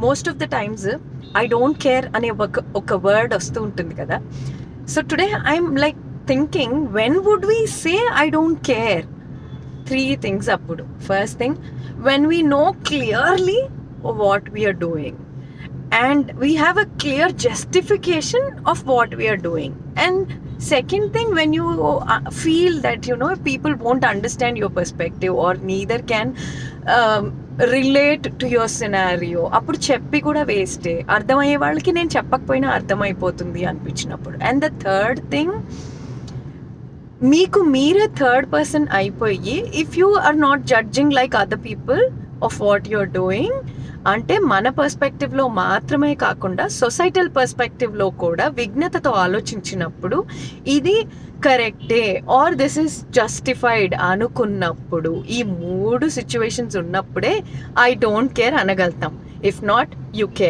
Most of the times I don't care అనే ఒక word వస్తూ ఉంటుంది కదా. So today I'm like thinking, when would we say I don't care? 3 things అప్పుడు. First thing, when we know clearly what we are doing and we have a clear justification of what we are doing. And second thing, when you feel that people won't understand your perspective or neither can relate to your scenario, అప్పుడు చెప్పి కూడా వేస్టే, అర్థమయ్యే వాళ్ళకి నేను చెప్పకపోయినా అర్థమైపోతుంది అనిపించినప్పుడు. అండ్ ద థర్డ్ థింగ్, మీకు మీరే థర్డ్ పర్సన్ అయిపోయి, if you are not judging like other people of what you're doing, అంటే మన పర్స్పెక్టివ్లో మాత్రమే కాకుండా సొసైటల్ పర్స్పెక్టివ్లో కూడా విఘ్నతతో ఆలోచించినప్పుడు ఇది కరెక్టే ఆర్ దిస్ ఇస్ జస్టిఫైడ్ అనుకున్నప్పుడు, ఈ 3 సిచ్యువేషన్స్ ఉన్నప్పుడే ఐ డోంట్ కేర్ అనగలుగుతాం. If not, you care.